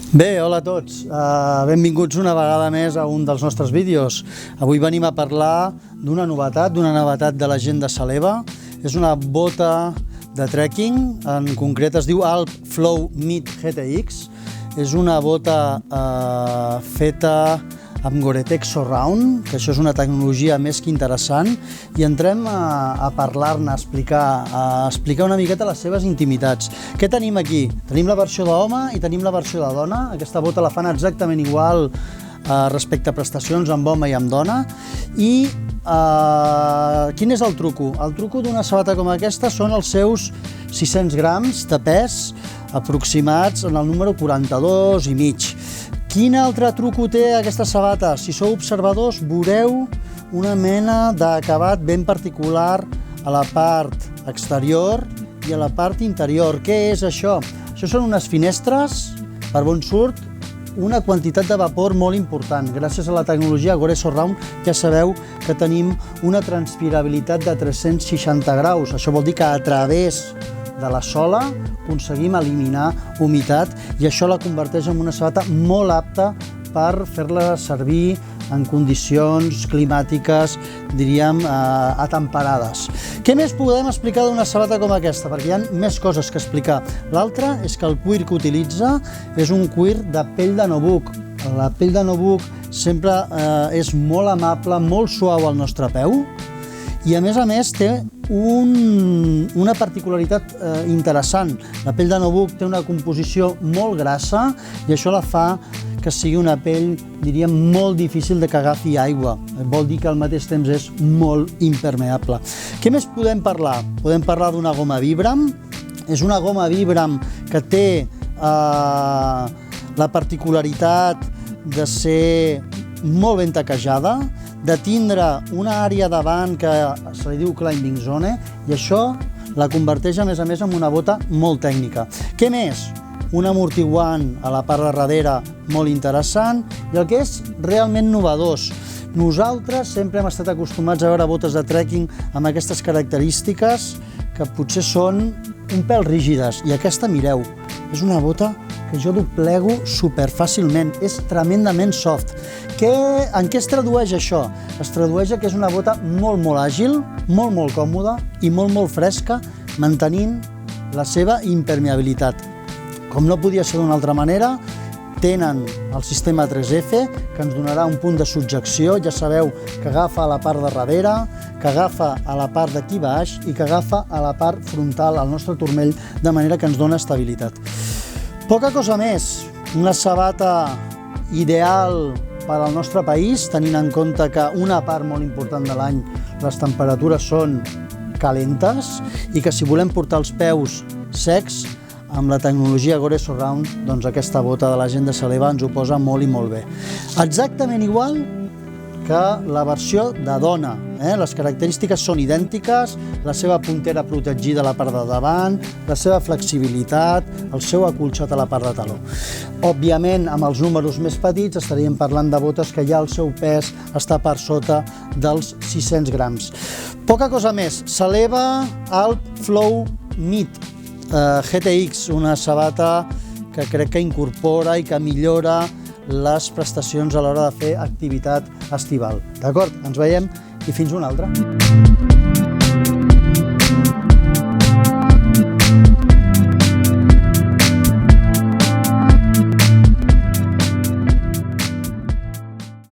Bé, hola a tots. Benvinguts una vegada més a un dels nostres vídeos. Avui venim a parlar d'una novetat de la gent de Saleva. És una bota de trekking, en concret es diu Alp Flow Meet GTX. És una bota feta amb Gore-Tex Surround, que això és una tecnologia més que interessant, i entrem a parlar-ne, a explicar una miqueta les seves intimitats. Què tenim aquí? Tenim la versió d'home i tenim la versió de dona. Aquesta bota la fan exactament igual respecte a prestacions amb home i amb dona. I quin és el truco? El truco d'una sabata com aquesta són els seus 600 grams de pes, aproximats en el número 42 i mig. Quin altre truco té aquesta sabata? Si sou observadors, veureu una mena d'acabat ben particular a la part exterior i a la part interior. Què és això? Això són unes finestres per on surt una quantitat de vapor molt important. Gràcies a la tecnologia Gore Surround ja sabeu que tenim una transpirabilitat de 360 graus. Això vol dir que a través de la sola aconseguim eliminar humitat i això la converteix en una sabata molt apta per fer-la servir en condicions climàtiques, diríem, atemperades. Què més podem explicar d'una sabata com aquesta? Perquè hi ha més coses que explicar. L'altra és que el cuir que utilitza és un cuir de pell de nubuck. La pell de nubuck sempre és molt amable, molt suau al nostre peu i a més té una particularitat interessant. La pell de nubuck té una composició molt grassa i això la fa que sigui una pell, diríem, molt difícil de que agafi aigua. Vol dir que al mateix temps és molt impermeable. Què més podem parlar? Podem parlar d'una goma Vibram. És una goma Vibram que té la particularitat de ser molt ben taquejada, de tindre una àrea davant que se li diu climbing zone i això la converteix a més en una bota molt tècnica. Què més? Un amortiguant a la part de darrere molt interessant i el que és realment novedós. Nosaltres sempre hem estat acostumats a veure botes de trekking amb aquestes característiques que potser són un pèl rígides i aquesta, mireu, és una bota que jo doblego superfàcilment, és tremendament soft. En què es tradueix això? Es tradueix que és una bota molt àgil, molt còmoda i molt fresca, mantenint la seva impermeabilitat. Com no podia ser d'una altra manera, tenen el sistema 3F, que ens donarà un punt de subjecció, ja sabeu que agafa a la part de darrere, que agafa a la part d'aquí baix i que agafa a la part frontal, al nostre turmell, de manera que ens dona estabilitat. Poca cosa més, una sabata ideal per al nostre país, tenint en compte que una part molt important de l'any les temperatures són calentes i que si volem portar els peus secs, amb la tecnologia Gore Surround, doncs aquesta bota de la gent de Saleva ens ho posa molt i molt bé. Exactament igual que la versió de dona. Les característiques són idèntiques, la seva puntera protegida a la part de davant, la seva flexibilitat, el seu acolxat a la part de taló. Òbviament, amb els números més petits estaríem parlant de botes que ja el seu pes està per sota dels 600 grams. Poca cosa més. Saleva Alp Flow Meet GTX, una sabata que crec que incorpora i que millora les prestacions a l'hora de fer activitat estival. D'acord? Ens veiem i fins una altra.